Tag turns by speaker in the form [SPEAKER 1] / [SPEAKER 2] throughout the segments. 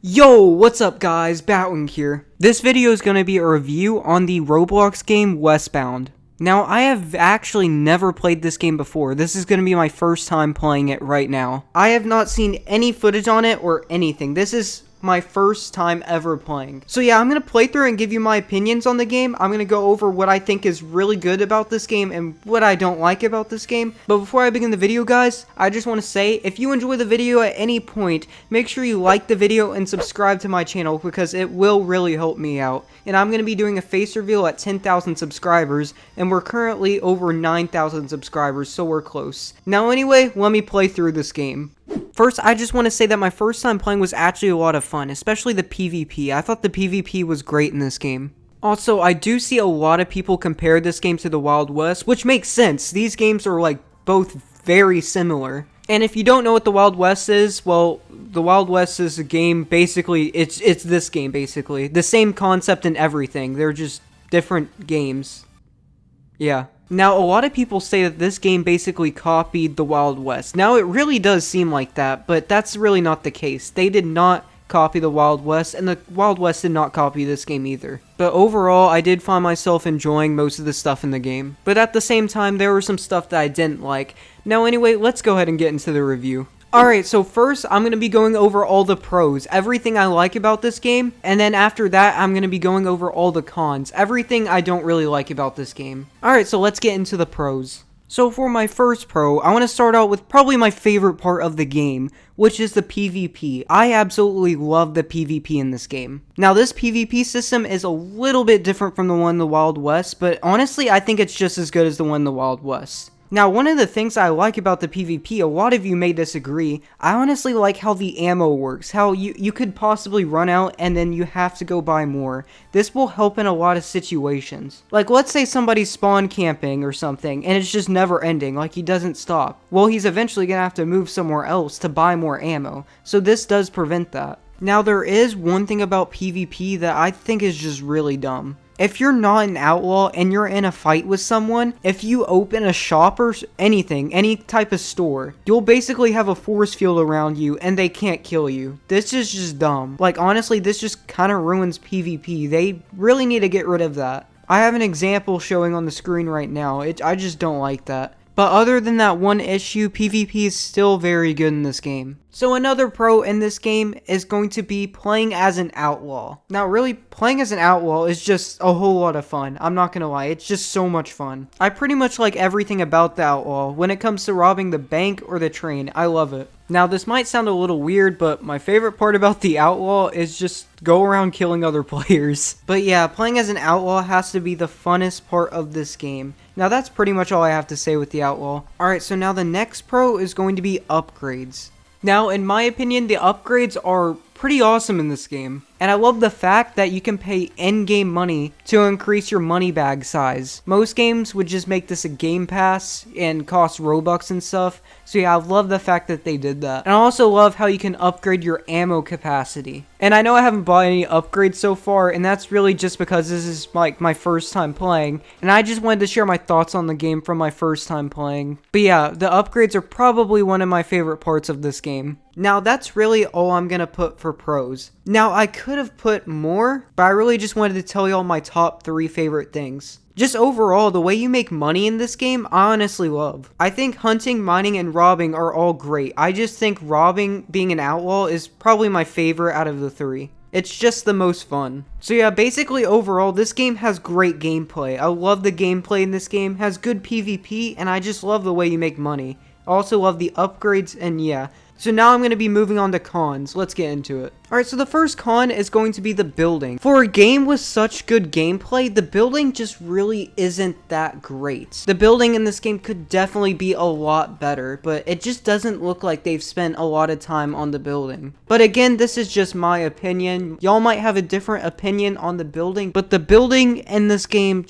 [SPEAKER 1] Yo, what's up guys, Batwing here. This video is going to be a review on the Roblox game Westbound. Now, I have actually never played this game before. This is going to be my first time playing it right now. I have not seen any footage on it or anything. This is my first time ever playing. So yeah, I'm going to play through and give you my opinions on the game. I'm going to go over what I think is really good about this game and what I don't like about this game. But before I begin the video, guys, I just want to say, if you enjoy the video at any point, make sure you like the video and subscribe to my channel because it will really help me out. And I'm going to be doing a face reveal at 10,000 subscribers, and we're currently over 9,000 subscribers, so we're close. Now anyway, let me play through this game. First, I just want to say that my first time playing was actually a lot of fun, especially the PvP. I thought the PvP was great in this game. Also, I do see a lot of people compare this game to the Wild West, which makes sense. These games are like both very similar. And if you don't know what the Wild West is, well, the Wild West is a game, basically, it's this game, basically. The same concept and everything, they're just different games. Yeah. Now, a lot of people say that this game basically copied the Wild West. Now, it really does seem like that, but that's really not the case. They did not copy the Wild West, and the Wild West did not copy this game either. But overall, I did find myself enjoying most of the stuff in the game. But at the same time, there was some stuff that I didn't like. Now anyway, let's go ahead and get into the review. Alright, so first, I'm going to be going over all the pros, everything I like about this game, and then after that, I'm going to be going over all the cons, everything I don't really like about this game. Alright, so let's get into the pros. So for my first pro, I want to start out with probably my favorite part of the game, which is the PvP. I absolutely love the PvP in this game. Now this PvP system is a little bit different from the one in the Wild West, but honestly I think it's just as good as the one in the Wild West. Now, one of the things I like about the PvP, a lot of you may disagree, I honestly like how the ammo works, how you could possibly run out and then you have to go buy more. This will help in a lot of situations. Like, let's say somebody's spawn camping or something, and it's just never ending, like he doesn't stop. Well, he's eventually gonna have to move somewhere else to buy more ammo, so this does prevent that. Now, there is one thing about PvP that I think is just really dumb. If you're not an outlaw and you're in a fight with someone, if you open a shop or anything, any type of store, you'll basically have a force field around you and they can't kill you. This is just dumb. Like, honestly, this just kind of ruins PvP. They really need to get rid of that. I have an example showing on the screen right now. I just don't like that. But other than that one issue, PvP is still very good in this game. So another pro in this game is going to be playing as an outlaw. Now really, playing as an outlaw is just a whole lot of fun. I'm not gonna lie, it's just so much fun. I pretty much like everything about the outlaw. When it comes to robbing the bank or the train, I love it. Now this might sound a little weird, but my favorite part about the outlaw is just go around killing other players. But yeah, playing as an outlaw has to be the funnest part of this game. Now that's pretty much all I have to say with the outlaw. Alright, so now the next pro is going to be upgrades. Now, in my opinion, the upgrades are pretty awesome in this game. And I love the fact that you can pay in-game money to increase your money bag size. Most games would just make this a game pass and cost Robux and stuff. So yeah, I love the fact that they did that. And I also love how you can upgrade your ammo capacity. And I know I haven't bought any upgrades so far, and that's really just because this is like my first time playing. And I just wanted to share my thoughts on the game from my first time playing. But yeah, the upgrades are probably one of my favorite parts of this game. Now that's really all I'm gonna put for pros. Now I could have put more, but I really just wanted to tell y'all my top 3 favorite things. Just overall, the way you make money in this game, I honestly love. I think hunting, mining, and robbing are all great. I just think robbing, being an outlaw, is probably my favorite out of the 3. It's just the most fun. So yeah, basically overall, this game has great gameplay. I love the gameplay in this game, has good PvP, and I just love the way you make money. I also love the upgrades, and yeah. So now I'm going to be moving on to cons. Let's get into it. Alright, so the first con is going to be the building. For a game with such good gameplay, the building just really isn't that great. The building in this game could definitely be a lot better, but it just doesn't look like they've spent a lot of time on the building. But again, this is just my opinion. Y'all might have a different opinion on the building, but the building in this game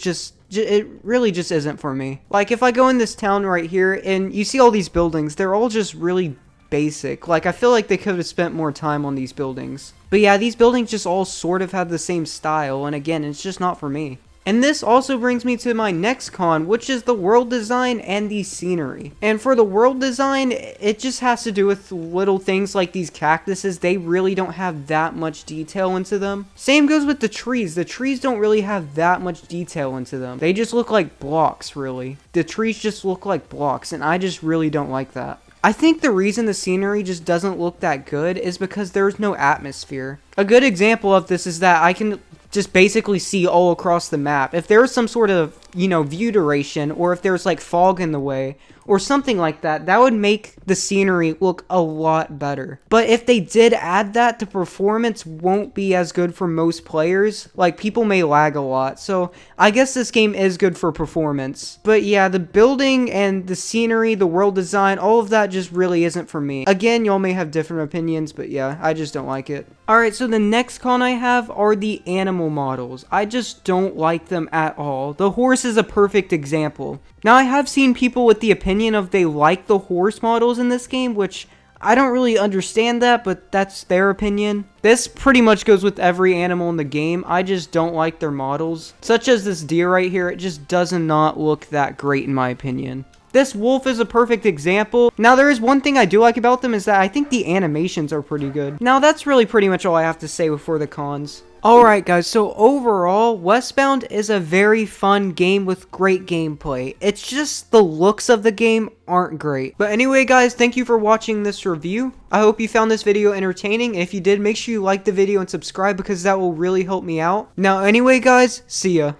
[SPEAKER 1] it really just isn't for me. Like, if I go in this town right here, and you see all these buildings, they're all just really basic. Like, I feel like they could have spent more time on these buildings. But yeah, these buildings just all sort of have the same style, and again, it's just not for me. And this also brings me to my next con, which is the world design and the scenery. And for the world design, it just has to do with little things like these cactuses. They really don't have that much detail into them. Same goes with the trees. The trees don't really have that much detail into them. They just look like blocks, really. The trees just look like blocks, and I just really don't like that. I think the reason the scenery just doesn't look that good is because there's no atmosphere. A good example of this is that I can just basically see all across the map. If there's some sort of, view duration, or if there's like fog in the way, or something like that, that would make the scenery look a lot better. But if they did add that, the performance won't be as good for most players. Like, people may lag a lot, so I guess this game is good for performance. But yeah, the building and the scenery, the world design, all of that just really isn't for me. Again, y'all may have different opinions, but yeah, I just don't like it. Alright, so the next con I have are the animal models. I just don't like them at all. The horse is a perfect example. Now, I have seen people with the opinion of they like the horse models in this game, which I don't really understand that, but that's their opinion. This pretty much goes with every animal in the game. I just don't like their models. Such as this deer right here, it just does not look that great in my opinion. This wolf is a perfect example. Now, there is one thing I do like about them is that I think the animations are pretty good. Now, that's really pretty much all I have to say before the cons. Alright guys, so overall, Westbound is a very fun game with great gameplay. It's just the looks of the game aren't great. But anyway guys, thank you for watching this review. I hope you found this video entertaining. If you did, make sure you like the video and subscribe because that will really help me out. Now anyway guys, see ya.